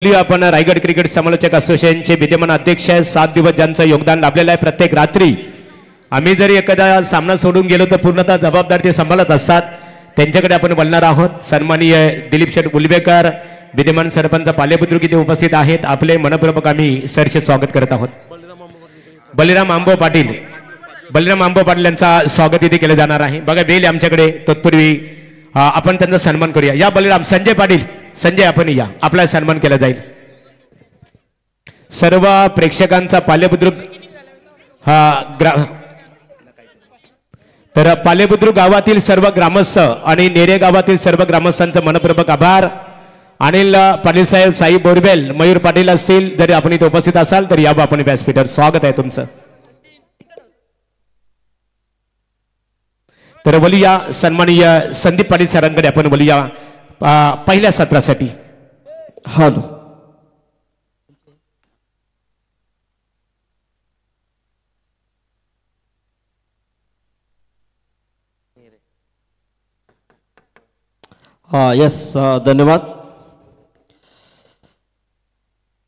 आपण रायगड क्रिकेट समालोचक असोसिएशनचे विद्यमान अध्यक्ष आहे. 7 दिवस ज्यांचं योगदान लाभलेलं आहे. प्रत्येक रात्री आम्ही जरी एखादा सामना सोडून गेलो तर पूर्णतः जबाबदारी ते सांभाळत असतात. त्यांच्याकडे आपण बोलणार आहोत. सन्माननीय दिलीप शेठ उलवेकर विद्यमान सरपंच पालेपुत्र इथे उपस्थित आहेत. आपले मनपूर्वक आम्ही सरचे स्वागत करत आहोत. बलिराम आंबो पाटील यांचा स्वागत इथे केलं जाणार आहे. बघा बेल आमच्याकडे. तत्पूर्वी आपण त्यांचा सन्मान करूया. या बलिराम. संजय आपण या. आपला सन्मान केला जाईल. सर्व प्रेक्षकांचा पालेबुद्रुक तर पालेबुद्रुक गावातील सर्व ग्रामस्थ आणि नेरे गावातील सर्व ग्रामस्थांचं मनपूर्वक आभार. अनिल पाटील साहेब, साई बोरबेल, मयूर पाटील असतील. जर आपण इथे उपस्थित असाल तर यावं आपण व्यासपीठावर. स्वागत आहे तुमचं. तर बोलूया सन्माननीय संदीप पाटील सरांकडे आपण बोलूया पहिल्या सत्रासाठी. हॅलो. यस, धन्यवाद.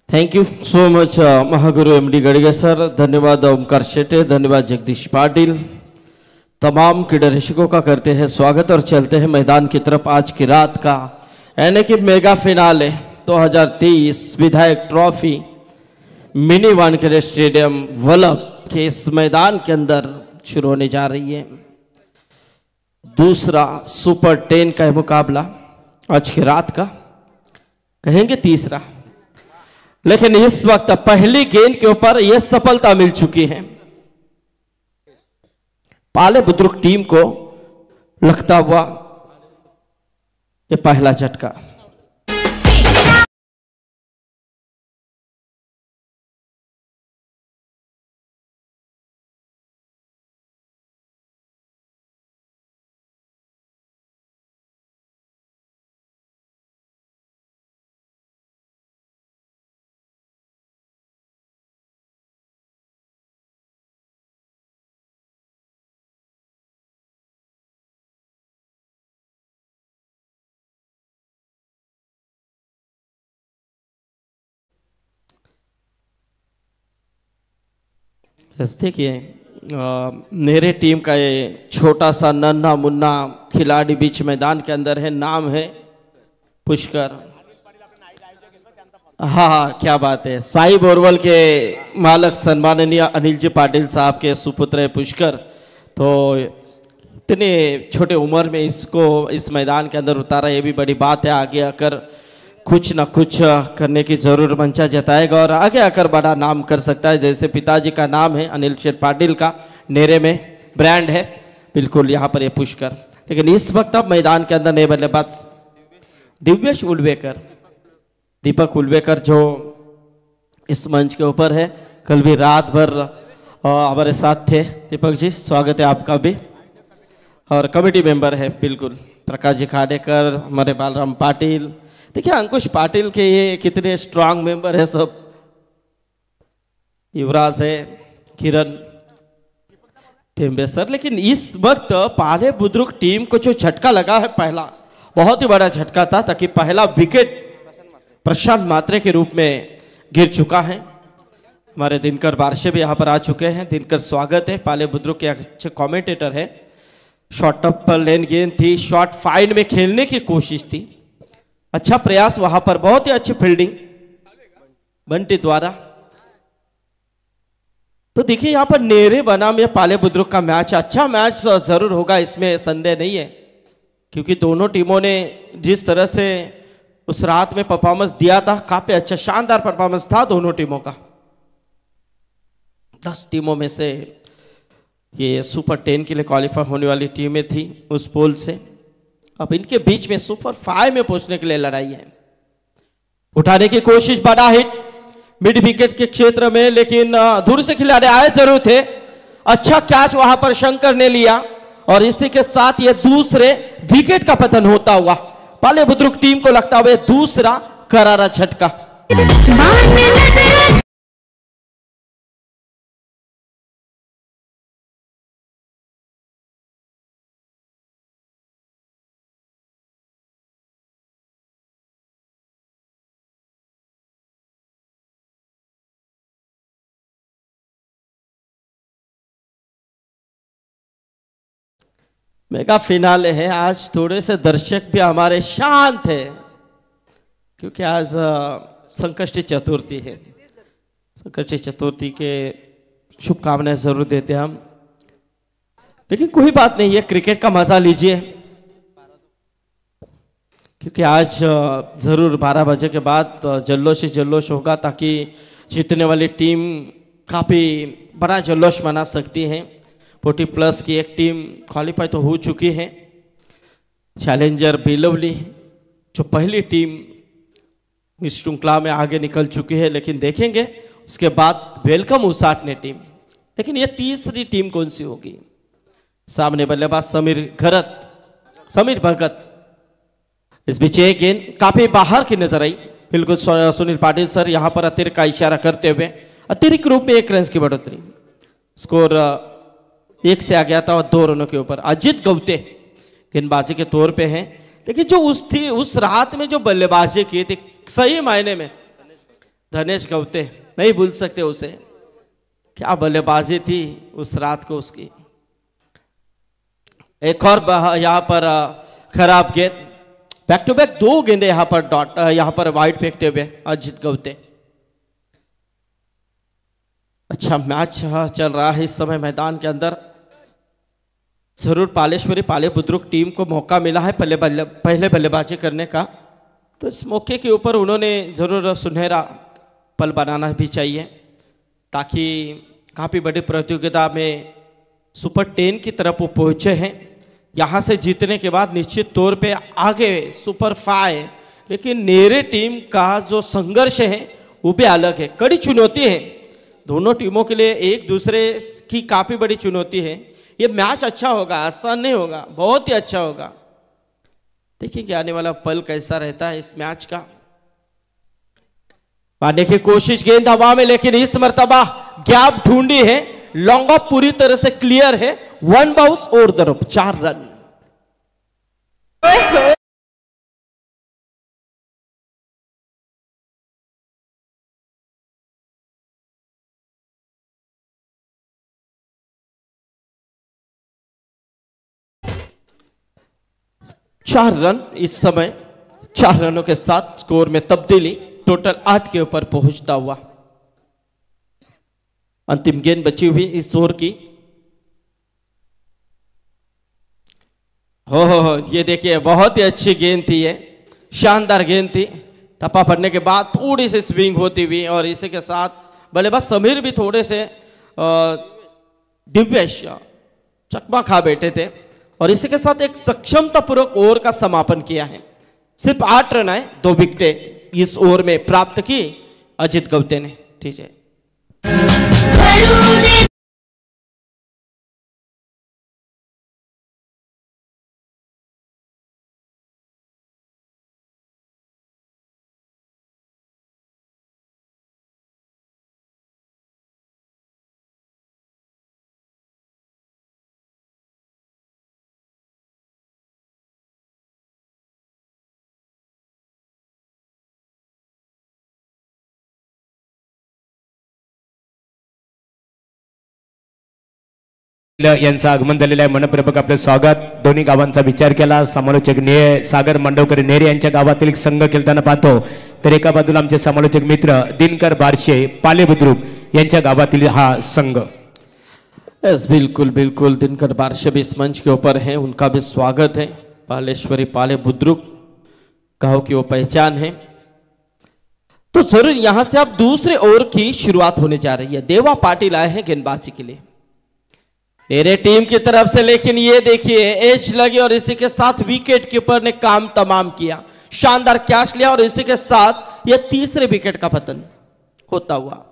Thank you so much Mahaguru MD Gadge sir. धन्यवाद ओमकार शेटे. धन्यवाद जगदीश पाटिल. तमाम क्रीडारसिकों का करते हैं स्वागत और चलते हैं मैदान की तरफ. आज की रात का यानी कि मेगा फिनाले 2023 विधायक trophy mini Wankhede stadium Vallabh के इस मैदान के अंदर शुरू होने जा रही है. दूसरा सुपर 10 का मुकाबला आज की रात का, कहेंगे तीसरा, लेकिन इस वक्त पहली गेंद के ऊपर यह सफलता मिल चुकी है. पालेपुत्र टीम को लगता हुआ ये पहला झटका. देखिए, मेरे टीम का ये छोटा सा नन्हा मुन्ना खिलाड़ी बीच मैदान के अंदर है. नाम है पुष्कर. हाँ, क्या बात है. साई बोरवल के मालक सन्माननीय अनिल जी पाटिल साहब के सुपुत्र है पुष्कर. तो इतने छोटे उम्र में इसको इस मैदान के अंदर उतारा, ये भी बड़ी बात है. आगे आकर कुछ ना कुछ करने की जरूर मंशा जताएगा और आगे आकर बड़ा नाम कर सकता है. जैसे पिताजी का नाम है अनिल शेठ पाटिल का, नेरे में ब्रांड है बिल्कुल यहाँ पर ये पुष्कर. लेकिन इस वक्त अब मैदान के अंदर नए बल्लेबाज दिव्येश उलवेकर, दीपक उलवेकर, जो इस मंच के ऊपर है. कल भी रात भर हमारे साथ थे. दीपक जी, स्वागत है आपका भी. और कमेटी मेंबर है बिल्कुल प्रकाश जी खाडेकर, हमारे बालराम पाटिल. देखिए अंकुश पाटिल के ये कितने स्ट्रांग मेंबर है सब. युवराज है, किरण टेम्बे सर. लेकिन इस वक्त पालेपुत्र टीम को जो झटका लगा है, पहला बहुत ही बड़ा झटका था, ताकि पहला विकेट प्रशांत मात्रे के रूप में गिर चुका है. हमारे दिनकर बारशे भी यहाँ पर आ चुके हैं. दिनकर, स्वागत है. पालेपुत्र के अच्छे कमेंटेटर है. शॉर्ट अप पर लेन गेंद थी, शॉर्ट फाइड में खेलने की कोशिश थी. अच्छा प्रयास वहां पर, बहुत ही अच्छी फील्डिंग बंटी द्वारा. तो देखिए यहाँ पर नेरे बनाम या पालेपुत्र का मैच, अच्छा मैच जरूर होगा, इसमें संदेह नहीं है. क्योंकि दोनों टीमों ने जिस तरह से उस रात में परफॉर्मेंस दिया था, काफी अच्छा शानदार परफॉर्मेंस था दोनों टीमों का. 10 टीमों में से ये सुपर 10 के लिए क्वालिफाई होने वाली टीमें थी उस पोल से. अब इनके बीच में सुपर 5 में पहुंचने के लिए लड़ाई है. उठाने की कोशिश, बड़ा हिट मिड विकेट के क्षेत्र में, लेकिन दूर से खिलाड़ी आए जरूर थे. अच्छा कैच वहां पर शंकर ने लिया और इसी के साथ ये दूसरे विकेट का पतन होता हुआ पालेपुत्र टीम को लगता हुआ दूसरा करारा झटका. मेगा फिनाले है। आज थोड़े से दर्शक भी हमारे शांत है क्योंकि आज संकष्टी चतुर्थी है। संकष्टी चतुर्थी के शुभकामनाएं जरूर देते हैं हम, लेकिन कोई बात नहीं है, क्रिकेट का मजा लीजिए क्योंकि आज जरूर 12 बजे के बाद जल्लोश ही जल्लोश होगा ताकि जीतने वाली टीम काफ़ी बड़ा जल्लोश मना सकती है। 40+ की एक टीम क्वालिफाई तो हो चुकी है, चैलेंजर बेलवली जो पहली टीम इस श्रृंखला में आगे निकल चुकी है, लेकिन देखेंगे उसके बाद वेलकम उसाटने टीम। लेकिन ये तीसरी टीम कौन सी होगी? सामने बल्लेबाज समीर भगत। इस बीच एक गेंद काफी बाहर की नजर आई, बिल्कुल सुनील पाटिल सर यहाँ पर अतिरिक्त का इशारा करते हुए अतिरिक्त रूप में 1 रन की बढ़ोतरी। स्कोर 1 से आ गया था और 2 रनों के ऊपर अजित गौते गेंदबाजी के तौर पे हैं। लेकिन जो उस रात में जो बल्लेबाजी की थी, सही मायने में धनेश गौते नहीं भूल सकते उसे, क्या बल्लेबाजी थी उस रात को उसकी। एक और यहाँ पर खराब गेंद, बैक टू बैक 2 गेंदे यहाँ पर वाइड फेंकते हुए अजित गौते। अच्छा मैच चल रहा है इस समय मैदान के अंदर। जरूर पालेश्वरी पाले बुद्रुक टीम को मौका मिला है पहले बल्लेबाजी करने का, तो इस मौके के ऊपर उन्होंने जरूर सुनहरा पल बनाना भी चाहिए ताकि काफ़ी बड़ी प्रतियोगिता में सुपर 10 की तरफ वो पहुँचे हैं। यहाँ से जीतने के बाद निश्चित तौर पे आगे सुपर 5, लेकिन नेरे टीम का जो संघर्ष है वो भी अलग है, कड़ी चुनौती है दोनों टीमों के लिए, एक दूसरे की काफ़ी बड़ी चुनौती है। ये मैच अच्छा होगा, आसान नहीं होगा, बहुत ही अच्छा होगा। देखिए कि आने वाला पल कैसा रहता है इस मैच का। मारने की कोशिश, गेंद हवा में, लेकिन इस मर्तबा गैप ढूंढी है, लॉन्ग ऑफ पूरी तरह से क्लियर है, 1 बाउंस और तरफ 4 रन। चार रन इस समय, 4 रनों के साथ स्कोर में तब्दीली, टोटल 8 के ऊपर पहुंचता हुआ। अंतिम गेंद बची हुई इस ओवर की। हो ये देखिए बहुत ही अच्छी गेंद थी, ये शानदार गेंद थी। टप्पा पड़ने के बाद थोड़ी सी स्विंग होती हुई और इसी के साथ बल्लेबाज समीर भी थोड़े से दिव्यश चकमा खा बैठे थे और इसी के साथ एक सक्षमतापूर्वक ओवर का समापन किया है। सिर्फ 8 रन आए, 2 विकेटें इस ओवर में प्राप्त की अजित गौते ने। ठीक है, यांचं आगमन झालेलं आहे। मनपूर्वक आपलं स्वागत। दोन्ही गावांचा विचार केला, समालोचक सागर मांडवकर नेरे यांच्या गावातील एक संघ खेळताना पाहतो, तर एका बाजूला आमचे समालोचक मित्र दिनकर बारशे पाले बुद्रुक यांच्या गावातील हा संघ। बिल्कुल बिल्कुल, दिनकर बारशे भी इस मंच के ऊपर हैं, उनका भी स्वागत है। पालेश्वरी पाले बुद्रुक गांव की वो पहचान है। तो जरूर यहां से अब दूसरे ओवर की शुरुआत होने जा रही है। देवा पाटिल आए हैं गेंदबाजी के लिए मेरे टीम की तरफ से, लेकिन ये देखिए एज लगी और इसी के साथ विकेट कीपर ने काम तमाम किया, शानदार कैच लिया और इसी के साथ ये तीसरे विकेट का पतन होता हुआ।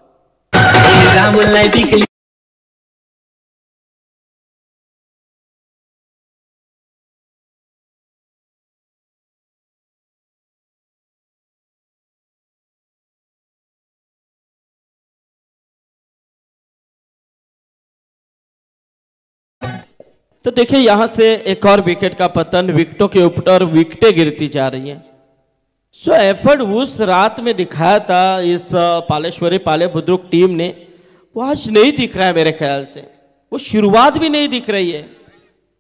तो देखिए यहां से एक और विकेट का पतन, विकेटों के ऊपर विकेटें गिरती जा रही हैं। सो एफर्ट उस रात में दिखाया था इस पालेश्वरी पाले बुद्रुक टीम ने, वो आज नहीं दिख रहा है मेरे ख्याल से, वो शुरुआत भी नहीं दिख रही है।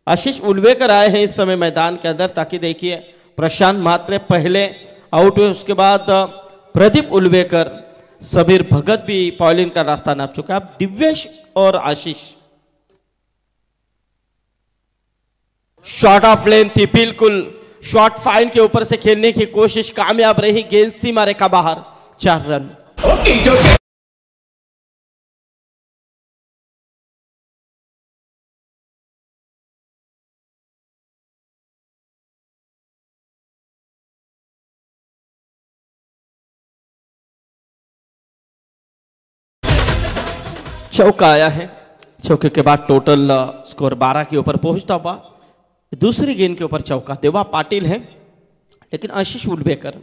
आशीष उल्वेकर आए हैं इस समय मैदान के अंदर, ताकि देखिए प्रशांत मात्रे पहले आउट हुए, उसके बाद प्रदीप उल्वेकर, सबीर भगत भी पॉलिंग का रास्ता नाप चुका है। अब दिव्येश और आशीष, शॉट ऑफ लेंथ थी, बिल्कुल शॉट फाइन के ऊपर से खेलने की कोशिश कामयाब रही, गेंद सीमा रेखा बाहर, 4 रन। चौका आया है, चौके के बाद टोटल स्कोर 12 के ऊपर पहुंचता हुआ दूसरी गेंद के ऊपर चौका। देवा पाटिल है, लेकिन आशीष उल्वेकर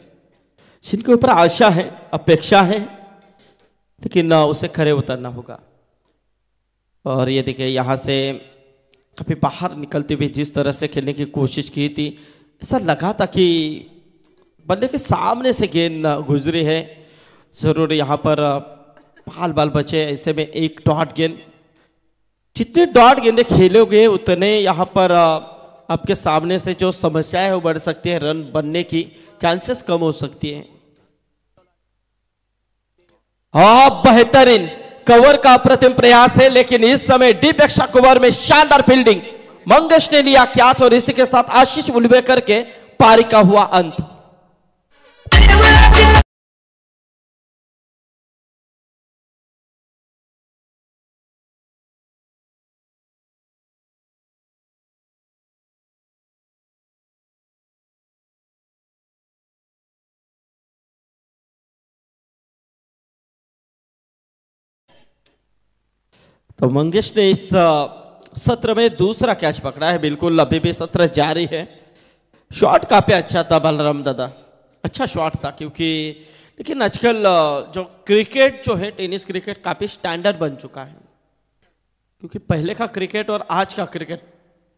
जिनके ऊपर आशा है, अपेक्षा है, लेकिन उसे खरे उतरना होगा। और ये देखिए यहाँ से काफी बाहर निकलते हुए जिस तरह से खेलने की कोशिश की थी, ऐसा लगा था कि बल्ले के सामने से गेंद गुजरी है। जरूर यहाँ पर बाल बाल बचे, ऐसे में एक डॉट गेंद, जितने डॉट गेंदे खेलोगे उतने यहाँ पर आपके सामने से जो समस्याएं वो बढ़ सकती है, रन बनने की चांसेस कम हो सकती है। बेहतरीन कवर का अप्रतिम प्रयास है, लेकिन इस समय डीप एक्स्ट्रा कवर में शानदार फील्डिंग, मंगेश ने लिया कैच और इसी के साथ आशीष उल्वेकर के पारी का हुआ अंत। तो मंगेश ने इस सत्र में दूसरा कैच पकड़ा है, बिल्कुल अभी भी सत्र जारी है। शॉट काफी अच्छा था बलराम दादा, अच्छा शॉट था, क्योंकि लेकिन आजकल जो क्रिकेट जो है, टेनिस क्रिकेट काफी स्टैंडर्ड बन चुका है, क्योंकि पहले का क्रिकेट और आज का क्रिकेट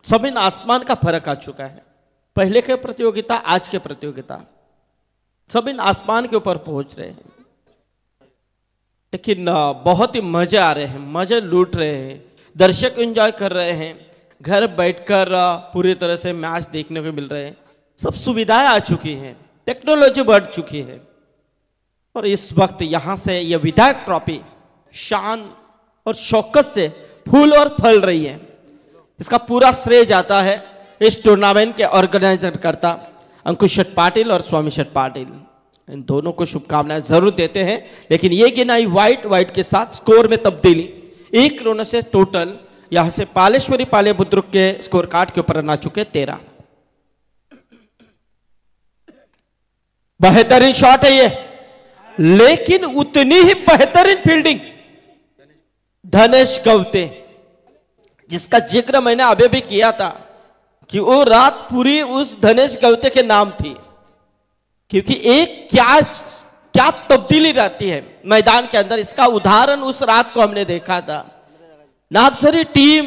जमीन आसमान का फर्क आ चुका है। पहले के प्रतियोगिता, आज के प्रतियोगिता जमीन आसमान के ऊपर पहुंच रहे हैं, लेकिन बहुत ही मजे आ रहे हैं, मजे लूट रहे हैं, दर्शक एंजॉय कर रहे हैं, घर बैठकर पूरी तरह से मैच देखने को मिल रहे हैं। सब सुविधाएं आ चुकी हैं, टेक्नोलॉजी बढ़ चुकी है, और इस वक्त यहां से यह विधायक ट्रॉफी शान और शौकत से फूल और फल रही है। इसका पूरा श्रेय जाता है इस टूर्नामेंट के ऑर्गेनाइजर करता अंकुश शेट पाटिल और स्वामी शेट पाटिल, इन दोनों को शुभकामनाएं जरूर देते हैं। लेकिन ये गेंद आई वाइट के साथ, स्कोर में तब्दीली, 1 रन से टोटल यहां से पालेश्वरी पाले बुद्रुक के स्कोर कार्ड के ऊपर आ चुके 13। बेहतरीन शॉट है ये, लेकिन उतनी ही बेहतरीन फील्डिंग धनेश गवते, जिसका जिक्र मैंने अभी भी किया था कि वो रात पूरी उस धनेश गवते के नाम थी, क्योंकि एक क्या तब्दीली रहती है मैदान के अंदर। इसका उदाहरण उस रात को हमने देखा था। नागसरी टीम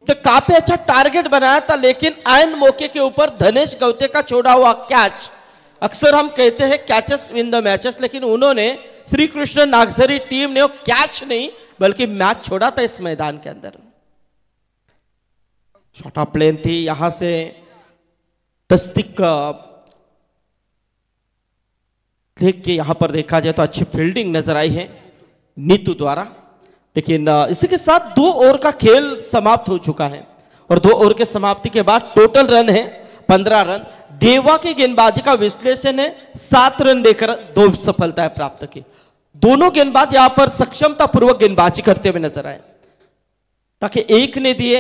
तो काफी अच्छा टारगेट बनाया था, लेकिन आयन मौके के ऊपर धनेश गवते का छोड़ा हुआ कैच, अक्सर हम कहते हैं कैचेस विन द मैचेस, लेकिन उन्होंने श्री कृष्ण नागसरी टीम ने वो कैच नहीं बल्कि मैच छोड़ा था इस मैदान के अंदर। शॉट ऑफ प्लेन थी, यहां से तस्दीक देख के यहां पर देखा जाए तो अच्छी फील्डिंग नजर आई है नीतू द्वारा। लेकिन इसी के साथ 2 ओवर का खेल समाप्त हो चुका है, और 2 ओवर के समाप्ति के बाद टोटल रन है 15 रन। देवा की गेंदबाजी का विश्लेषण है 7 रन देकर 2 सफलताएं प्राप्त की। दोनों गेंदबाज यहां पर सक्षमता पूर्वक गेंदबाजी करते हुए नजर आए, ताकि एक ने दिए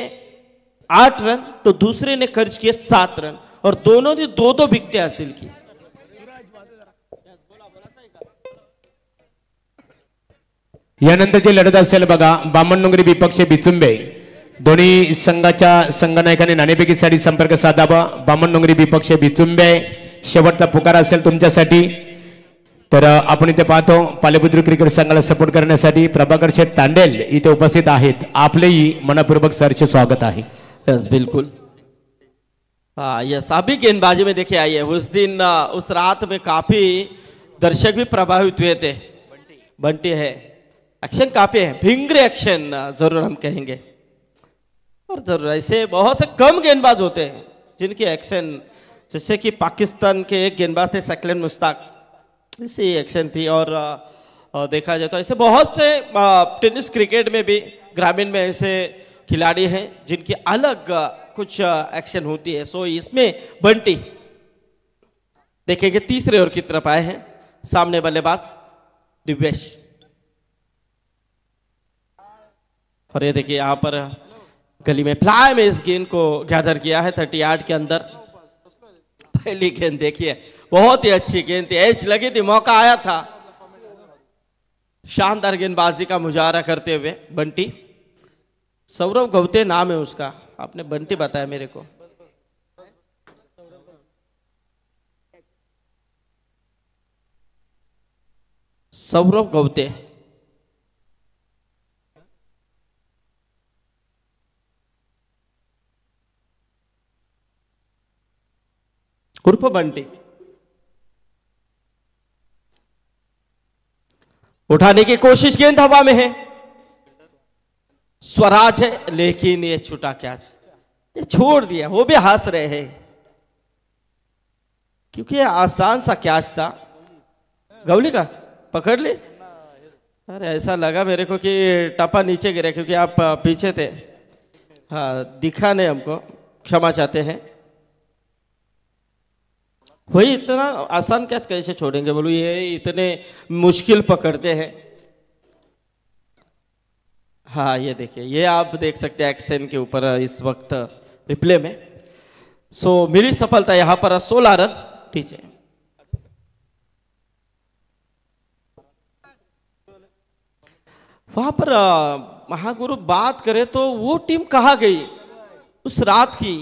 8 रन तो दूसरे ने खर्च किए 7 रन, और दोनों ने 2-2 विकेटें हासिल की। यानंतरची लढत असेल बघा, बामणडोंगरी विपक्ष बिचुंबे, दोन्ही संघाच्या संघनायकांनी नाणेफेकीसाठी संपर्क साधावा। बामणडोंगरी विपक्ष बिचुंबे, शेवटचा पुकार असेल तुमच्यासाठी, तर आपण इथे पाहतो पालेपुत्र क्रिकेट संघाला सपोर्ट करण्यासाठी प्रभाकर शेठ तांडेल इथे उपस्थित आहेत। आपलेही मनपूर्वक सरचे स्वागत आहे। यस बिल्कुल, यस अभी गेंदबाजी में देखिए आइए, उस दिन उस रात में काफी दर्शक भी प्रभावित हुए थे। बंटी है, एक्शन काफी है, भिंगरे एक्शन जरूर हम कहेंगे। और जरूर ऐसे बहुत से कम गेंदबाज होते हैं जिनकी एक्शन, जैसे कि पाकिस्तान के एक गेंदबाज थे सकलन मुश्ताक, इसी एक्शन थी। और देखा जाए तो ऐसे बहुत से टेनिस क्रिकेट में भी ग्रामीण में ऐसे खिलाड़ी हैं जिनकी अलग कुछ एक्शन होती है। सो इसमें बंटी देखेंगे तीसरे ओवर की तरफ आए हैं सामने बल्लेबाज दिव्येश। और ये देखिए यहाँ पर गली में फ्लाई में इस गेंद को गैदर किया है 30 के अंदर। पहली गेंद देखिए बहुत ही अच्छी गेंद थी, एज लगी थी, मौका आया था। शानदार गेंदबाजी का मुजाहरा करते हुए बंटी, सौरव गौते नाम है उसका, आपने बंटी बताया मेरे को। सौरव गौते, उर्फ बंटी। उठाने की कोशिश, गेंद हवा में है, स्वराज है लेकिन ये छूटा कैच, ये छोड़ दिया। वो भी हंस रहे हैं क्योंकि ये आसान सा कैच था। गौली का पकड़ ली, अरे ऐसा लगा मेरे को कि टप्पा नीचे गिरा क्योंकि आप पीछे थे। हाँ दिखा नहीं हमको, क्षमा चाहते हैं। वही इतना आसान कैच कैसे छोड़ेंगे बोलो, ये इतने मुश्किल पकड़ते हैं। हाँ ये देखिए, ये आप देख सकते हैं एक्शन के ऊपर इस वक्त रिप्ले में। सो मिली सफलता यहां पर 16 रन। ठीक है, वहां पर महागुरु बात करें तो वो टीम कहाँ गई उस रात की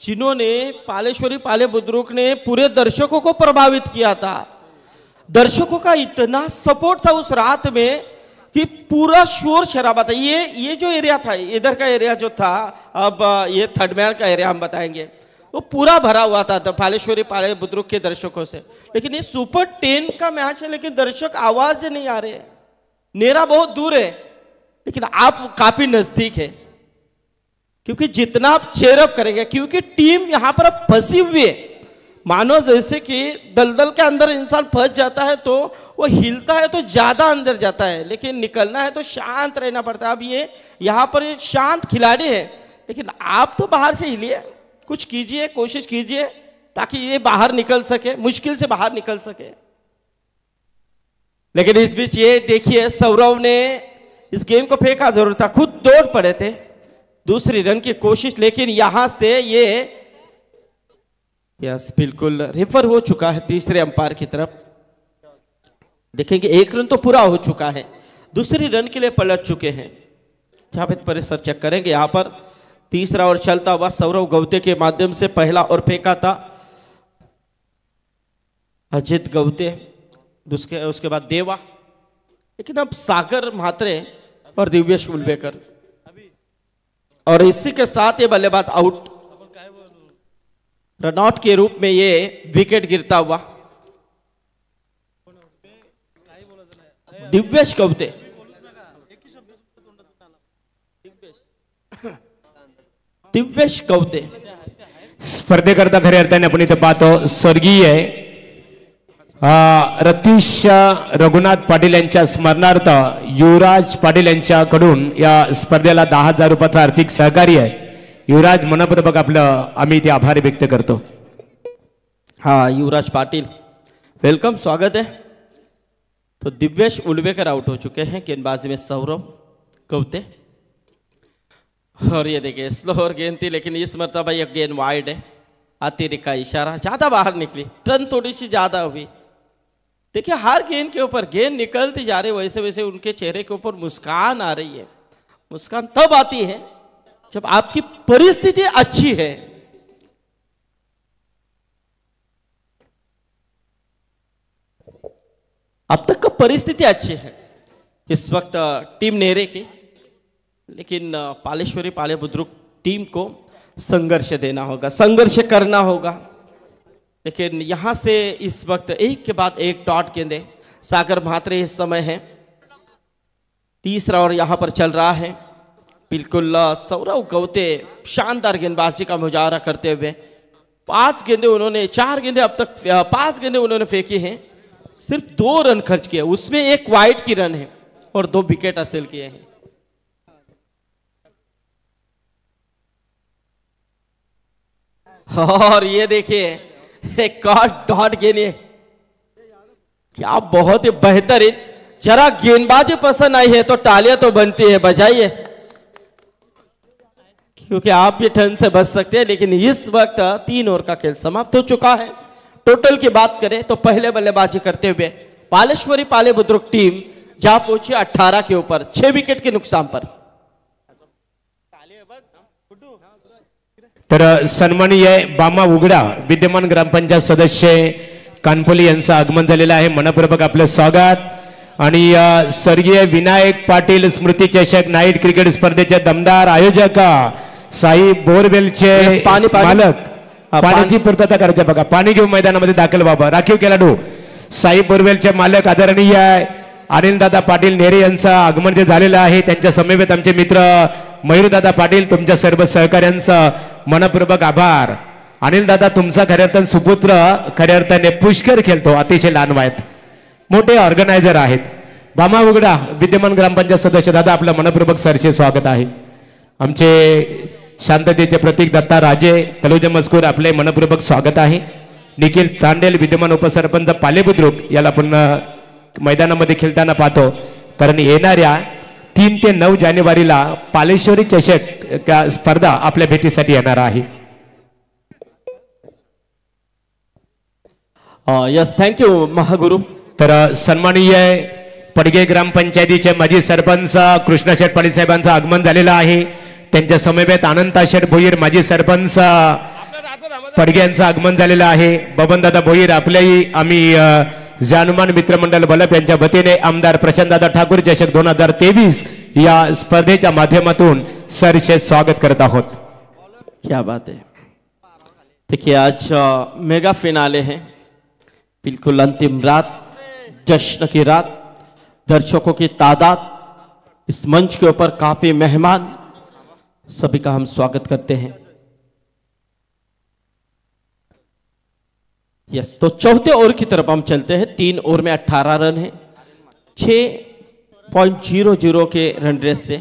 जिन्होंने पालेश्वरी पाले बुद्रुक ने पूरे दर्शकों को प्रभावित किया था। दर्शकों का इतना सपोर्ट था उस रात में कि पूरा शोर शराबा था। ये जो एरिया था, इधर का एरिया जो था, अब ये थर्ड मैन का एरिया हम बताएंगे, वो पूरा भरा हुआ था पालेश्वरी पाले बुद्रुक के दर्शकों से। लेकिन ये सुपर 10 का मैच है लेकिन दर्शक आवाज से नहीं आ रहे। नेरा बहुत दूर है लेकिन आप काफी नजदीक है, क्योंकि जितना आप चेयरअप करेंगे, क्योंकि टीम यहां पर अब फंसी हुई है। मानो जैसे कि दलदल के अंदर इंसान फंस जाता है तो वो हिलता है तो ज्यादा अंदर जाता है, लेकिन निकलना है तो शांत रहना पड़ता है। अब ये यहां पर एक शांत खिलाड़ी है लेकिन आप तो बाहर से हिलिए, कुछ कीजिए, कोशिश कीजिए ताकि ये बाहर निकल सके, मुश्किल से बाहर निकल सके। लेकिन इस बीच ये देखिए सौरव ने इस गेंद को फेंका जरूर था, खुद दौड़ पड़े थे दूसरी रन की कोशिश, लेकिन यहां से ये यस बिल्कुल रिफर हो चुका है तीसरे अंपायर की तरफ। देखेंगे 1 रन तो पूरा हो चुका है, दूसरी रन के लिए पलट चुके हैं। जहां पे परिसर चेक करेंगे, यहां पर तीसरा ओवर चलता हुआ सौरव गौते के माध्यम से पहला ओवर फेंका था अजित गौते, उसके बाद देवा, लेकिन अब सागर म्हात्रे और दिव्येश उल्बेकर, और इसी के साथ ये बल्लेबाज आउट। रनआउट के रूप में ये विकेट गिरता हुआ दिव्येश गौते। दिव्येश गौते स्पर्धेकरता खऱ्या अर्थाने आपण इथे पाहतो स्वर्गीय रतीश रघुनाथ पाटील यांच्या स्मरणार्थ युवराज पाटील यांच्याकडून या स्पर्धेला 10,000 रुपयाचा आर्थिक सहकार्य आहे। युवराज मनपूर्वक आपलं आम्ही इथे आभार व्यक्त करतो। हाँ युवराज पाटिल वेलकम, स्वागत है। तो दिव्येश उल्बेकर आउट हो चुके हैं, गेंदबाजी में सौरव गौते। और ये देखिए स्लोअर गेंद थी लेकिन इस मरतबा ये गेंद वाइड है, अतिरिक्त का इशारा, ज्यादा बाहर निकली, टर्न थोड़ी सी ज्यादा हुई। देखिए हर गेंद के ऊपर गेंद निकलती जा रही, वैसे वैसे उनके चेहरे के ऊपर मुस्कान आ रही है। मुस्कान तब आती है जब आपकी परिस्थिति अच्छी है। अब तक का परिस्थिति अच्छी है इस वक्त टीम नेरे की, लेकिन पालेश्वरी पाले बुद्रुक टीम को संघर्ष देना होगा, संघर्ष करना होगा। लेकिन यहां से इस वक्त एक के बाद एक डॉट गेंदे सागर म्हात्रे इस समय है। तीसरा ओवर यहां पर चल रहा है, बिल्कुल सौरव गौते शानदार गेंदबाजी का मुजाहरा करते हुए 5 गेंदे उन्होंने 4 गेंदे अब तक 5 गेंदे उन्होंने फेंकी हैं, सिर्फ 2 रन खर्च किए, उसमें एक वाइड की रन है और 2 विकेट हासिल किए हैं। और ये देखिए एक डॉट गेंद, क्या बहुत ही बेहतरीन। जरा गेंदबाजी पसंद आई है तो तालियां तो बनती है, बजाइए, क्योंकि आप भी ठंड से बच सकते हैं। लेकिन इस वक्त 3 ओवर का खेल समाप्त हो चुका है। टोटल की बात करें तो पहले बल्लेबाजी करते हुए पालेश्वरी पाले बुद्रुक टीम जा पहुंची 18 के ऊपर 6 विकेट के नुकसान पर। तर सन्माननीय बामा उघडा विद्यमान ग्रामपंचायत सदस्य कानपोली यांचं आगमन झालेलं आहे, मनपूर्वक आपलं स्वागत। आणि स्वर्गीय विनायक पाटील स्मृती चषक नाईट क्रिकेट स्पर्धेचे दमदार आयोजक साई बोरवेलचे मालक, पाण्याची पूर्तता करायची बघा, पाणी घेऊन मैदानामध्ये दाखल व्हावं। राखीव खेळाडू साई बोरवेलचे मालक आदरणीय अनिलदादा पाटील नेरे यांचं आगमन जे झालेलं आहे, त्यांच्या समवेत आमचे मित्र मयूरदादा पाटील, तुमच्या सर्व सहकार्यांचं मनपूर्वक आभार। अनिलदादा तुमचा खऱ्या अर्थाने सुपुत्र खऱ्या अर्थाने पुष्कर खेळतो, अतिशय लहान वयात मोठे ऑर्गनायझर आहेत। बामा उघडा विद्यमान ग्रामपंचायत सदस्य दादा, आपलं मनपूर्वक सरचे स्वागत आहे। आमचे शांततेचे प्रतीक दत्ता राजे तलोजा मजकूर, आपले मनपूर्वक स्वागत आहे। निखिल तांडेल विद्यमान उपसरपंच पाले बुद्रुक याला आपण मैदानामध्ये खेळताना पाहतो, कारण येणाऱ्या 3 ते 9 जानेवारीला पालेश्वरी चषक स्पर्धा आपल्या भेटीसाठी येणार आहे। Yes, thank you Mahaguru. तर सन्माननीय पडगे ग्रामपंचायतीचे माजी सरपंच कृष्णशेठ पाटील साहेबांचं आगमन झालेलं आहे, त्यांच्या समवेत अनंता शेठ भोईर माजी सरपंच पडगे यांचं आगमन झालेलं आहे। बबनदादा भोईर आपल्याही आम्ही जानुमान मित्रमंडळ बलप यांच्या वतीने आमदार प्रशांतदादा ठाकूर चषक 2023 या स्पर्धेच्या माध्यमातून सरचे स्वागत करत आहोत। क्या बात है। देखिए आज मेगा फिनाले है, बिल्कुल अंतिम रात, जश्न की रात, दर्शकों की तादाद, इस मंच के ऊपर काफी मेहमान, सभी का हम स्वागत करते हैं। यस, तो चौथे ओवर की तरफ हम चलते हैं। 3 ओवर में 18 रन है, 6.00 के रन रेट से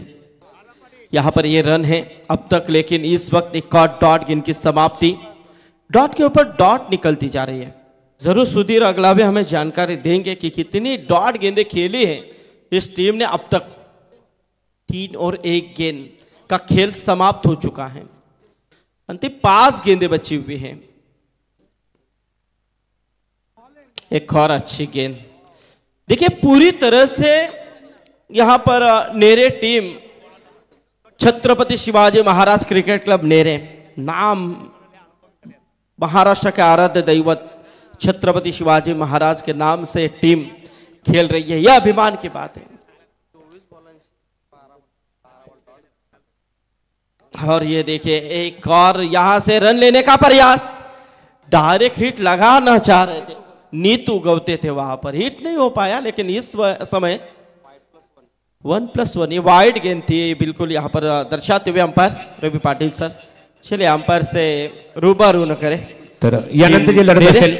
यहां पर ये रन है अब तक। लेकिन इस वक्त एक और डॉट गेंद की समाप्ति, डॉट के ऊपर डॉट निकलती जा रही है। जरूर सुधीर अगलावे हमें जानकारी देंगे कि कितनी डॉट गेंदें खेली है इस टीम ने अब तक। 3 और 1 गेंद का खेल समाप्त हो चुका है, अंतिम 5 गेंदें बची हुई हैं। एक और अच्छी गेंद, देखिए पूरी तरह से यहां पर नेरे team Chhatrapati Shivaji Maharaj cricket club नेरे, नाम महाराष्ट्र के आराध्य दैवत छत्रपति शिवाजी महाराज के नाम से टीम खेल रही है, यह अभिमान की बात है। और ये देखिए एक और यहां से रन लेने का प्रयास, डायरेक्ट हिट लगाना चाह रहे थे, नीतू गवते थे वहां पर, हिट नहीं हो पाया। लेकिन इस समय 1+1 ये वाइड गेंद थी, बिल्कुल यहाँ पर दर्शाते हुए अंपायर रवि पाटिल सर। चलिए अंपायर से रूबरू न करें। तर यानंतर जे लढत असेल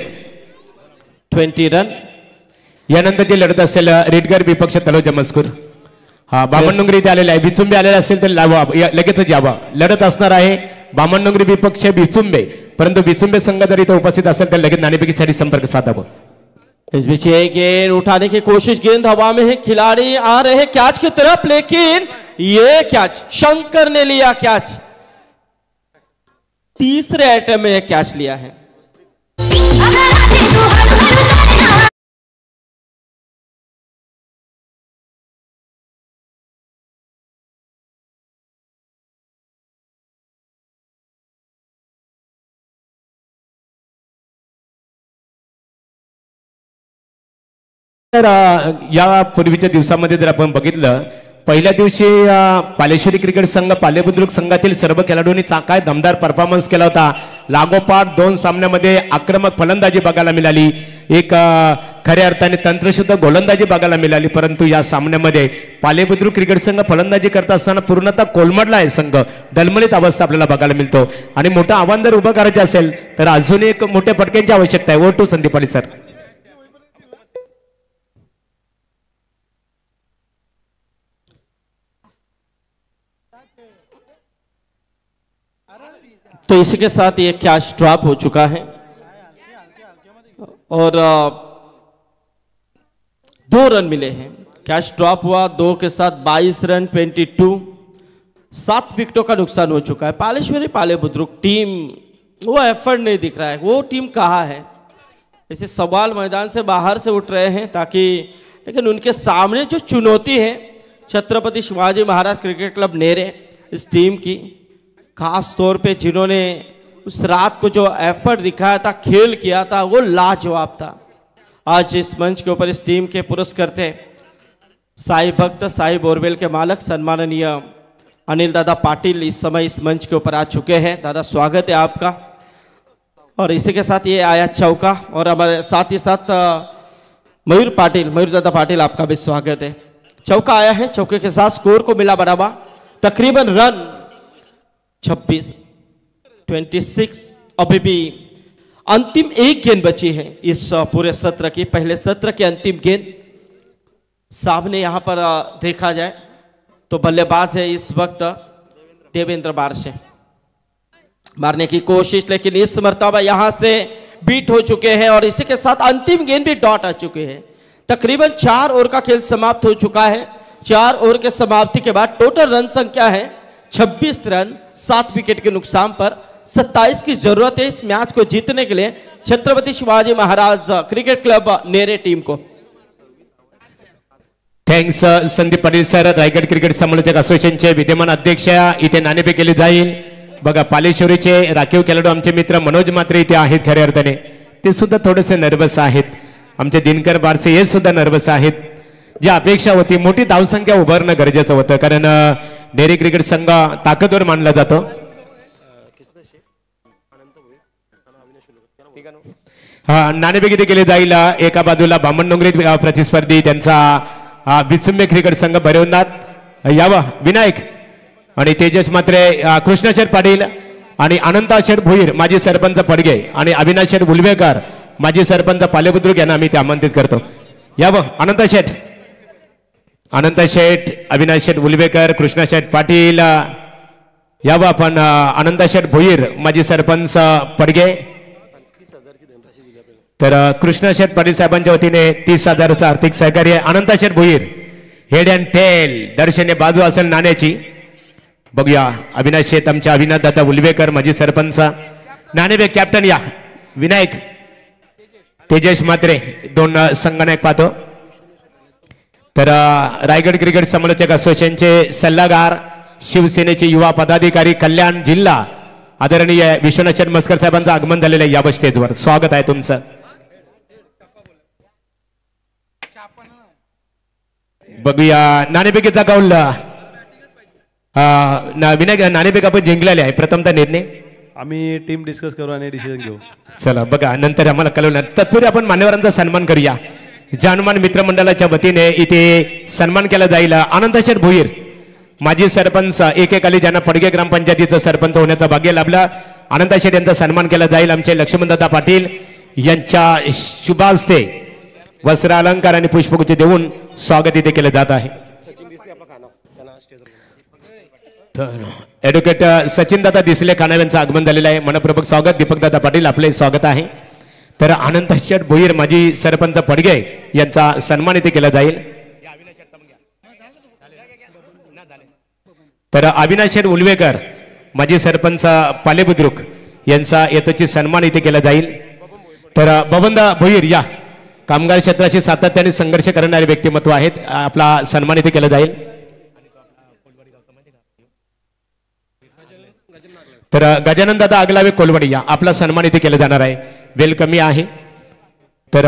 20 रन, यानंतर जे लढत असेल रेडगर विपक्ष तलोजा मजकूर, हा बामणडोंगरी इथे आलेला आहे, बिचुंबे आलेला असेल तर लावा, लगेचच यावा। लढत असणार आहे बामणडोंगरी विपक्ष बिचुंबे, परंतु बिचुंबे संघ जर इथे उपस्थित असेल तर लगेच नाणेफेकीसाठी संपर्क साधावा। इस बीच गेंद उठाने की कोशिश, गेंद हवा में है, खिलाड़ी आ रहे हैं कैच की तरफ, लेकिन ये कैच शंकर ने लिया कैच, तीसरे अटेम्प्ट में कैच लिया है। तर या पूर्वीच्या दिवसामध्ये जर आपण बघितलं, पहिल्या दिवशी पालेश्वरी क्रिकेट संघ पाले बुद्रुक संघातील सर्व खेळाडूंनी काय दमदार परफॉर्मन्स केला होता। लागोपाठ 2 सामन्यामध्ये आक्रमक फलंदाजी बघायला मिळाली। एक खऱ्या अर्थाने तंत्रशुद्ध गोलंदाजी बघायला मिळाली, परंतु या सामन्यामध्ये पालेबुद्रुक क्रिकेट संघ फलंदाजी करत असताना पूर्णतः कोलमडला आहे संघ, डलमलीत अवस्था आपल्याला बघायला मिळतो आणि मोठं आव्हान जर उभं करायचं असेल तर अजून एक मोठ्या फटक्यांची आवश्यकता आहे. To Sandeep Patil sir. तो इसी के साथ ये कैच ड्रॉप हो चुका है और 2 रन मिले हैं. कैच ड्रॉप हुआ, 2 के साथ 22 रन 22, 7 विकेटों का नुकसान हो चुका है. पालेश्वरी पालेबुद्रुक टीम वो एफर्ट नहीं दिख रहा है, वो टीम कहाँ है. ऐसे सवाल मैदान से बाहर से उठ रहे हैं ताकि, लेकिन उनके सामने जो चुनौती है छत्रपति शिवाजी महाराज क्रिकेट क्लब नेरे इस टीम की, खास तौर पे जिन्होंने उस रात को जो एफर्ट दिखाया था, खेल किया था, वो लाजवाब था. आज इस मंच के ऊपर इस टीम के पुरस्कर्ता साई भक्त साई बोरवेल के मालक सन्माननीय अनिल दादा पाटिल इस समय इस मंच के ऊपर आ चुके हैं. दादा स्वागत है आपका. और इसी के साथ ये आया चौका और हमारे साथ ही साथ मयूर पाटिल, मयूर दादा पाटिल आपका भी स्वागत है. चौका आया है, चौके के साथ स्कोर को मिला बढ़ावा, तकरीबन रन 26 अभी भी अंतिम एक गेंद बची है इस पूरे सत्र की. पहले सत्र की अंतिम गेंद सामने यहां पर देखा जाए तो बल्लेबाज है इस वक्त देवेंद्र बारशे, मारने की कोशिश, लेकिन इस मर्तबा यहां से बीट हो चुके हैं और इसी के साथ अंतिम गेंद भी डॉट आ चुके हैं. तकरीबन 4 ओवर का खेल समाप्त हो चुका है. 4 ओवर के समाप्ति के बाद टोटल रन संख्या है 26 रन, 7 विकेट के नुकसान पर 27 की जरूरत है इस मैच को जीतने के लिए Chhatrapati Shivaji Maharaj cricket club नेरे team को. Thanks Sandeep Patil sir. Raigad cricket समालोचक असोसिएशनचे विद्यमान अध्यक्ष इथे नाणेफेक केली जाईल. बघा पालेश्वरीचे राखीव खेळाडू आमचे मित्र मनोज मात्रे इथे आहेत. खऱ्या अर्थाने ते सुद्धा थोडेसे नर्वस आहेत. आमचे दिनकर बारसे हे सुद्धा नर्वस आहेत. जी अपेक्षा होती मोठी धावसंख्या उभारणं गरजेचं होतं, कारण डेरी क्रिकेट संघ ताकदवर मानला जातो. नाणेफेक इथे केली जाईल. एका बाजूला बामणडोंगरी प्रतिस्पर्धी त्यांचा विचुंबे क्रिकेट संघ भरवणार यावा विनायक आणि तेजस मात्रे, कृष्णशेठ पाटील आणि अनंता शेठ भोईर माजी सरपंच पडगे आणि अविनाश शेठ बुलवेकर माजी सरपंच पालेबुद्रुक यांना आम्ही ते आमंत्रित करतो. यावं अनंता शेठ, अनंत शेठ, अविनाश शेठ बुलवेकर, कृष्णशेठ पाटील यावं आपण. अनंत शेठ भोईर माजी सरपंच पडगे, तर कृष्णशेठ पाटील साहेबांच्या वतीने 30,000चं आर्थिक सहकार्य. अनंत Sheth Bhoir head and tell, दर्शने बाजू असेल नाण्याची. बघूया अविनाश शेठ आमचे अविनाश दादा उलवेकर माजी सरपंच. नाणेफेक कॅप्टन या विनायक, तेजस मात्रे, 2 संगणक पाहतो. तर रायगड क्रिकेट समालोचक असोसिएशनचे सल्लागार, शिवसेनेचे युवा पदाधिकारी कल्याण जिल्हा आदरणीय विश्वनाथ मस्कर साहेबांचं आगमन झालेलं आहे या स्टेजवर. स्वागत आहे तुमचं. बघूया नाणेफेकीचा कौल. विनायक नाणेफेक आपण जिंकलेले आहे. प्रथमतः निर्णय आम्ही टीम डिस्कस करू आणि डिसिजन घेऊ. चला बघा नंतर आम्हाला कळवणार. तत्पूर्वी आपण मान्यवरांचा सन्मान करूया. जानमान मित्रमंडळाच्या वतीने इथे सन्मान केला जाईल. अनंतशेठ भोईर माजी सरपंच, एकेकाली ज्यांना पडगे ग्रामपंचायतीचं सरपंच होण्याचं भाग्य लाभलं, अनंतशेठ यांचा सन्मान केला जाईल. आमचे लक्ष्मणदादा पाटील यांच्या शुभ हस्ते वस्त्र अलंकार आणि पुष्पगुच्छ देऊन स्वागत इथे केलं जात आहे. ऍडव्होकेट सचिन दादा दिसले खानाव यांचं आगमन झालेलं आहे. मनपूर्वक स्वागत. दीपक दादा पाटील आपले स्वागत आहे. तर अनंतशेठ भोईर माजी सरपंच पडगे यांचा सन्मान इथे केला जाईल. तर अविनाश शेठ उलवेकर माजी सरपंच पालेबुद्रुक यांचा येतोची सन्मान इथे केला जाईल. तर बबनदा भोईर या कामगार क्षेत्राशी सातत्याने संघर्ष करणारे व्यक्तिमत्व आहेत. आपला सन्मान इथे केला जाईल. तर गजानन दादा आगलावे कोलवडी या आपला सन्मान इथे केला जाणार आहे. वेलकमी आहे. तर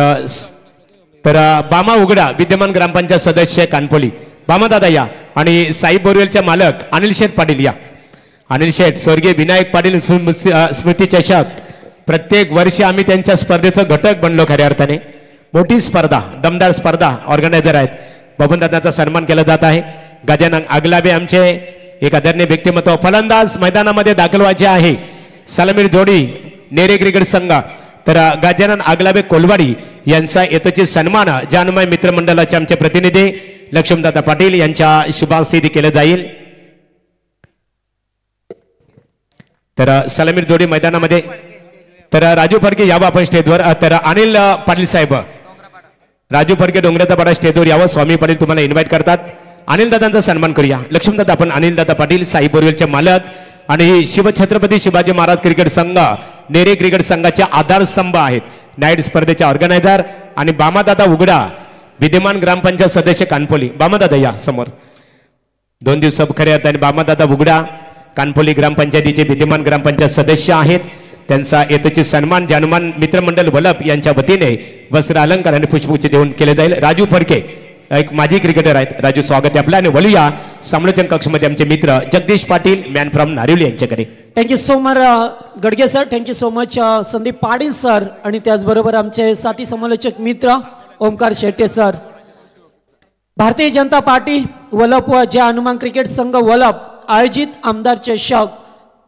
बामा उघडा विद्यमान ग्रामपंचायत सदस्य कानपोली बामा दादा या आणि साई बोरवेलच्या मालक अनिल शेठ पाटील या. अनिल शेठ स्वर्गीय विनायक पाटील स्मृती चषक प्रत्येक वर्षी आम्ही त्यांच्या स्पर्धेचं घटक बनलो खऱ्या अर्थाने. मोठी स्पर्धा, दमदार स्पर्धा ऑर्गनायझर आहेत. बबनदादाचा सन्मान केला जात आहे. गजानन आगलाबे आमचे एक आदरणीय व्यक्तिमत्व. फलंदाज मैदानामध्ये दाखल व्हायचे आहे. सलामीर जोडी नेरे क्रिकेट संघ. तर गजानन आगलाबे कोलवाडी यांचा येतोची सन्मान जानमय मित्रमंडळाचे आमचे प्रतिनिधी लक्ष्मणदादा पाटील यांच्या शुभास्थिती केलं जाईल. तर सलामीर जोडी मैदानामध्ये. तर राजू फडके यावं आपण स्टेजवर. तर अनिल पाटील साहेब, राजू फडके डोंगराचा पाडा स्टेजवर यावं. स्वामी पाटील तुम्हाला इन्व्हाइट करतात. अनिल दादांचा सन्मान करूया. लक्ष्मणदादा आपण अनिल दादा पाटील साई बोरवेलचे मालक आणि शिवछत्रपती शिवाजी महाराज क्रिकेट संघ नेरे क्रिकेट संघाचे आधारस्तंभ आहेत. नाईट स्पर्धेचे ऑर्गनायझर. आणि बामादादा उघडा विद्यमान ग्रामपंचायत सदस्य कानपोली. बामादादा या समोर. 2 दिवस खरे आणि बामादादा उघडा कानपोली ग्रामपंचायतीचे विद्यमान ग्रामपंचायत सदस्य आहेत. त्यांचा येतोची सन्मान जानमान मित्रमंडळ वलप यांच्या वतीने वस्त्र अलंकार आणि पुष्पगुच्छ देऊन केले जाईल. राजू फडके एक माजी क्रिकेटर आहेत. राजू स्वागत आहे आपलं. आणि वलूया समालोचन कक्षमध्ये आमचे मित्र जगदीश पाटील मॅन फ्रॉम नारिवली यांच्याकडे. Thank you so much Gadge sir. Thank you so much Sandeep Patil sir. आणि त्याचबरोबर आमचे साथी समालोचक मित्र ओमकार शेट्टे सर. भारतीय जनता पार्टी वलप व जय हनुमान क्रिकेट संघ वलप आयोजित आमदार चषक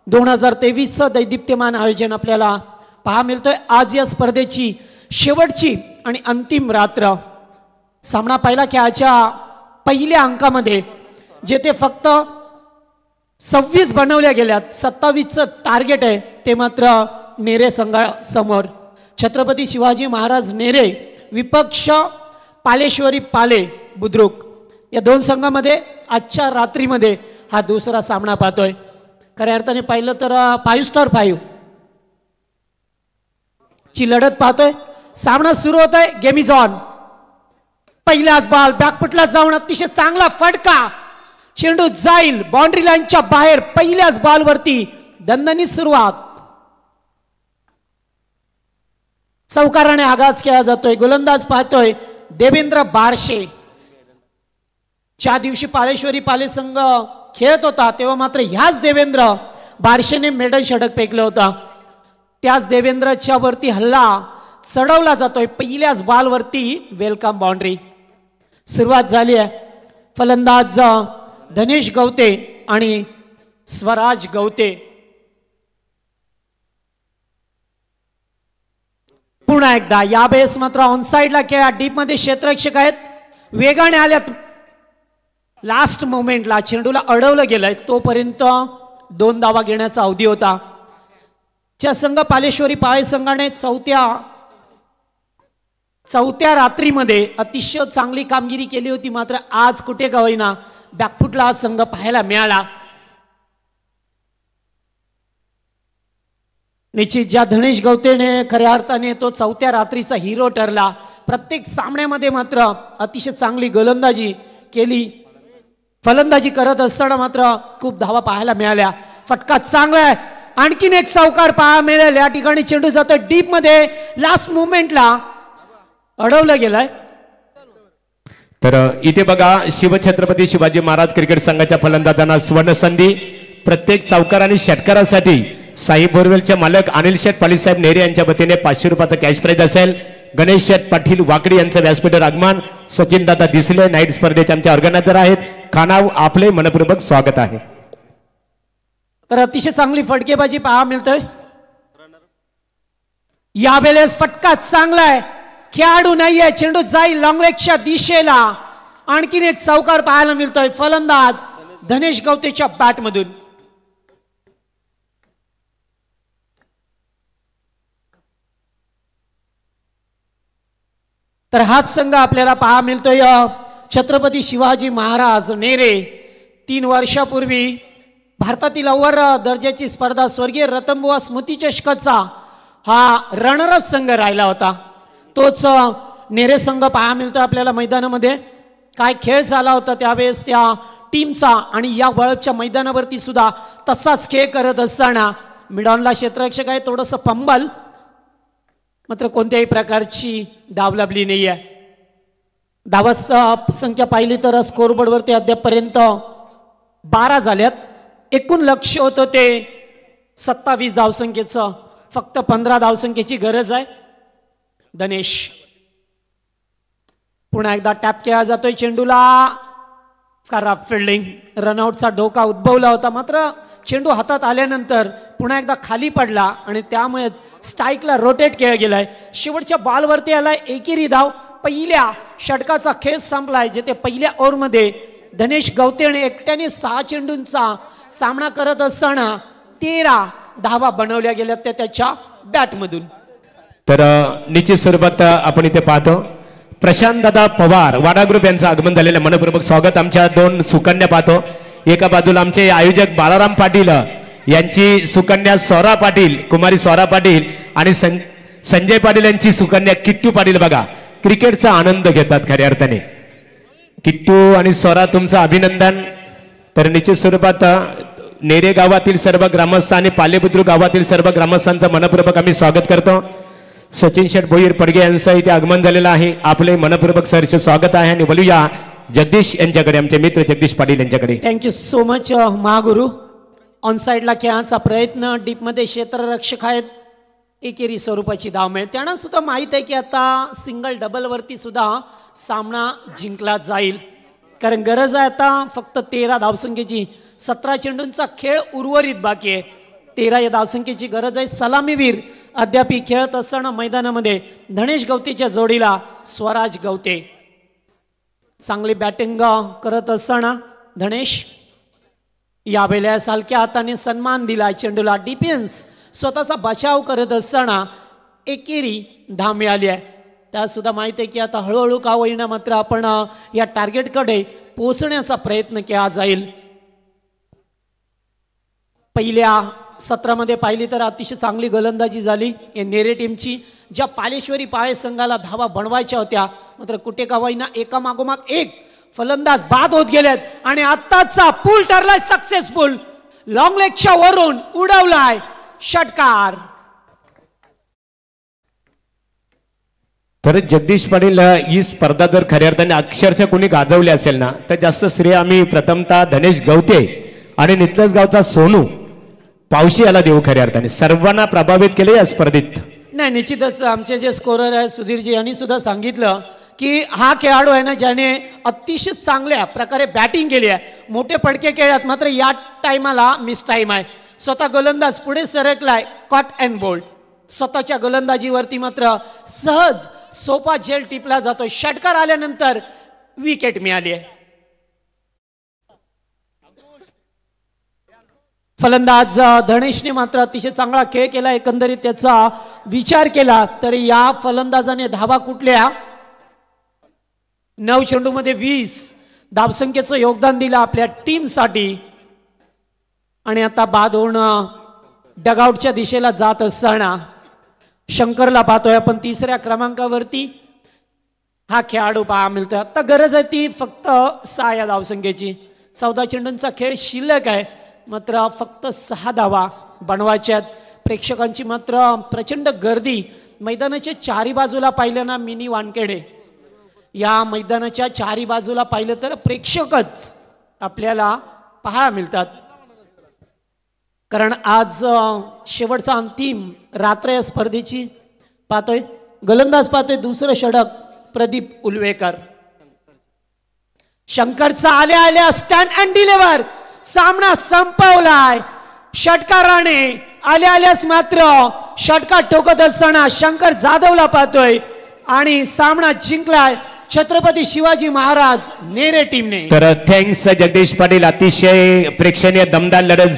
2023चं दैदिप्यमान आयोजन आपल्याला पहा मिळतोय. आज या स्पर्धेची शेवटची आणि अंतिम रात्र. सामना पहिला खेळाच्या पहिल्या अंकामध्ये जेथे फक्त 26 बनवल्या गेल्यात, 27चं टार्गेट आहे ते मात्र नेरे संघासमोर. छत्रपती शिवाजी महाराज नेरे विपक्ष पालेश्वरी पाले बुद्रुक या 2 संघामध्ये आजच्या रात्रीमध्ये हा दुसरा सामना पाहतोय. खऱ्या अर्थाने पाहिलं तर 5 स्टार 5 ची लढत पाहतोय. सामना सुरू होत आहे. Game is on. पहिलाच बॉल बॅकफुटला जाऊन अतिशय चांगला फटका. चेंडू जाईल बाउंड्री लाईनच्या बाहेर. पहिल्याच बॉलवरती दणदणीत सुरुवात. चौकाराने आगाज केला जातोय. गोलंदाज पाहतोय देवेंद्र बारशे. ज्या दिवशी पालेश्वरी पाले संघ खेळत होता तेव्हा मात्र ह्याच देवेंद्र बारशेने मेडल षटक फेकलं होतं. त्याच देवेंद्रच्या वरती हल्ला चढवला जातोय. पहिल्याच बॉलवरती वेलकम बाउंड्री. सुरुवात झाली आहे. फलंदाज धनेश गवते आणि स्वराज गवते. पुन्हा एकदा यावेळेस मात्र ऑनसाइडला खेळा. डीप मध्ये क्षेत्ररक्षक आहेत. वेगाने आल्यात. लास्ट मोमेंटला चेंडूला अडवलं गेलंय. तोपर्यंत 2 धावा घेण्याचा अवधी होता. च्या संघ पालेश्वरी पाळे संघाने चौथ्या रात्रीमध्ये अतिशय चांगली कामगिरी केली होती. मात्र आज कुठे का होईना बॅकफुटला आज संघ पाहायला मिळाला. निश्चित ज्या धनेश गवतेने खऱ्या अर्थाने तो चौथ्या रात्रीचा हिरो ठरला. प्रत्येक सामन्यामध्ये मात्र अतिशय चांगली गोलंदाजी केली. फलंदाजी करत असताना मात्र खूप धावा पाहायला मिळाल्या. फटका चांगला आहे. आणखीन एक चौकार पाहायला मिळेल. या ठिकाणी चेंडू जातो डीप मध्ये. लास्ट मोमेंटला अडवलं गेलाय. तर इथे बघा शिवछत्रपती शिवाजी महाराज क्रिकेट संघाच्या फलंदाजांना सुवर्ण संधी. प्रत्येक चौकार आणि षटकारासाठी साई बोरवेलचे मालक अनिल शेठ पाटील साहेब नेरे यांच्या वतीने 500 रुपयाचा कॅश प्राइज असेल. गणेश शेठ पाटील वाकडी यांचं व्यासपीठावर आगमन. सचिन दादा दिसले नाईट स्पर्धेचे आमचे ऑर्गनायझर आहेत. खानाव आपले मनपूर्वक स्वागत आहे. तर अतिशय चांगली फटकेबाजी पाहायला मिळतोय. यावेळेस फटका चांगला आहे. खेळाडू नाहीये. चेंडू जाईल लॉंग लेगच्या दिशेला. आणखीन एक चौकार पाहायला मिळतोय. फलंदाज धनेश गवतेच्या बॅट मधून. तर हाच संघ आपल्याला पाहायला मिळतोय. छत्रपती शिवाजी महाराज नेरे 3 वर्षापूर्वी भारतातील अव्वल दर्जाची स्पर्धा स्वर्गीय रतनबुवा स्मृती चषकाचा हा रनरअप संघ राहिला होता. तोच नेरे संघ पाहायला मिळतोय आपल्याला मैदानामध्ये. काय खेळ झाला होता त्यावेळेस त्या टीमचा. आणि या वळपच्या मैदानावरती सुद्धा तसाच खेळ करत असताना मिडॉनला क्षेत्ररक्षक आहे. थोडंसं फंबल मात्र कोणत्याही प्रकारची धाव लाभली नाही आहे. धावा संख्या पाहिली तर स्कोरबोर्डवरती अद्यापपर्यंत 12 झाल्यात. एकूण लक्ष्य होतं ते 27 धावसंख्येचं. फक्त 15 धावसंख्येची गरज आहे. धनेश पुन्हा एकदा टॅप केला जातोय चेंडूला. खराब फिल्डिंग, रनआउटचा धोका उद्भवला होता, मात्र चेंडू हातात आल्यानंतर पुन्हा एकदा खाली पडला आणि त्यामुळे स्ट्राईकला रोटेट केला गेलाय. शेवटच्या बॉलवरती आलाय एकेरी धाव. पहिल्या षटकाचा खेळ संपलाय, जिथे पहिल्या ओव्हरमध्ये धनेश गवतेने एकट्याने 6 चेंडूंचा सामना करत असताना 13 धावा बनवल्या गेल्या त्या त्याच्या बॅटमधून. तर निश्चित स्वरूपात आपण इथे पाहतो प्रशांत दादा पवार वाडा ग्रुप यांचं आगमन झालेलं मनपूर्वक स्वागत. आमच्या 2 सुकन्या पाहतो. एका बाजूला आमचे आयोजक बालाराम पाटील यांची सुकन्या स्वरा पाटील, कुमारी स्वरा पाटील आणि संजय पाटील यांची सुकन्या किट्टू पाटील. बघा क्रिकेटचा आनंद घेतात खऱ्या अर्थाने. किट्टू आणि स्वरा तुमचं अभिनंदन. तर निश्चित स्वरूपात नेरे गावातील सर्व ग्रामस्थ आणि पालेबुद्रुक गावातील सर्व ग्रामस्थांचं मनपूर्वक आम्ही स्वागत करतो. सचिन शेठ भोईर पडगे यांचं इथे आगमन झालेलं आहे. आपले मनपूर्वक सहर्ष स्वागत आहे. आणि बोलूया जगदीश यांच्याकडे, आमचे मित्र जगदीश पाटील यांच्याकडे. Thank you so much Mahaguru. On साईडला खेळाचा प्रयत्न, डीपमध्ये क्षेत्ररक्षक आहेत. एकेरी स्वरूपाची धाव मिळेल. त्यांना सुद्धा माहीत आहे की आता सिंगल डबल वरती सुद्धा सामना जिंकला जाईल, कारण गरज आहे आता फक्त 13 धावसंख्येची. 17 चेंडूंचा खेळ उर्वरित बाकी आहे. 13 या धावसंख्येची गरज आहे. सलामीवीर अद्याप खेळत असताना मैदानामध्ये धनेश गवतेच्या जोडीला स्वराज गवते. चांगली बॅटिंग करत असताना धनेश यावेळेला सालक्या हाताने सन्मान दिला चेंडूला. डिफेन्स स्वतःचा बचाव करत असताना एकेरी धाव मिळाली आहे. त्या सुद्धा माहिती आहे की आता हळूहळू का होईना मात्र आपण या टार्गेटकडे पोहोचण्याचा प्रयत्न केला जाईल. पहिल्या सत्रामध्ये पाहिली तर अतिशय चांगली गोलंदाजी झाली या नेरे टीमची. ज्या पालेश्वरी पाळे संघाला धावा बनवायच्या होत्या, मात्र कुठे का होईना एका मागोमाग एक फलंदाज बाद होत गेलेत. आणि आत्ताचा पूल ठरलाय सक्सेसफुल. लॉंग लेगच्या वरून उडवलाय षटकार. तर जगदीश पाटील ही स्पर्धा जर खऱ्या अर्थाने अक्षरशः कोणी गाजवली असेल ना, तर जास्त श्रेय आम्ही प्रथमतः धनेश गवते आणि नितलस गावचा सोनू पावशी याला देऊ. खऱ्या अर्थाने सर्वांना प्रभावित केले या स्पर्धेत. नाही, निश्चितच आमचे जे स्कोरर आहे सुधीरजी यांनी सुद्धा सांगितलं की हा खेळाडू आहे ना ज्याने अतिशय चांगल्या प्रकारे बॅटिंग केली आहे. मोठे पडके खेळात, मात्र या टायमाला मिस टाइम आहे. स्वतः गोलंदाज पुढे सरकलाय, कॉट अँड बोल्ड. स्वतःच्या गोलंदाजीवरती मात्र सहज सोपा झेल टिपला जातोय. षटकार आल्यानंतर विकेट मिळाली आहे. फलंदाज धनेशने मात्र अतिशय चांगला खेळ केला. एकंदरीत त्याचा विचार केला तर या फलंदाजाने धावा कुठल्या 9 चेंडूमध्ये 20 धावसंख्येचं योगदान दिलं आपल्या टीमसाठी. आणि आता बाद होऊन डगआउटच्या दिशेला जात असताना शंकरला पाहतोय आपण 3ऱ्या क्रमांकावरती. हा खेळाडू पहा मिळतोय. आता गरज आहे ती फक्त 6 या धावसंख्येची. 14 चेंडूंचा खेळ शिल्लक आहे, मात्र फक्त 6 धावा बनवायच्यात. प्रेक्षकांची मात्र प्रचंड गर्दी. मैदानाच्या चारी बाजूला पाहिलं ना, मिनी वानखेडे या मैदानाच्या चारी बाजूला पाहिलं तर प्रेक्षकच आपल्याला पाहायला मिळतात. कारण आज शेवटचा अंतिम रात्र या स्पर्धेची. पाहतोय गोलंदाज, पाहतोय 2रं षटक प्रदीप उलवेकर. शंकरचा आल्या आल्या स्टँड अँड डिलिव्हर. सामना संपवलाय षटकाराने. आल्या आल्यास मात्र षटकार ठोकत असताना शंकर जाधवला पाहतोय आणि सामना जिंकलाय छत्रपती शिवाजी महाराज नेरे टीमने. तर थँक्स जगदीश पाटील. अतिशय प्रेक्षणीय दमदार लढत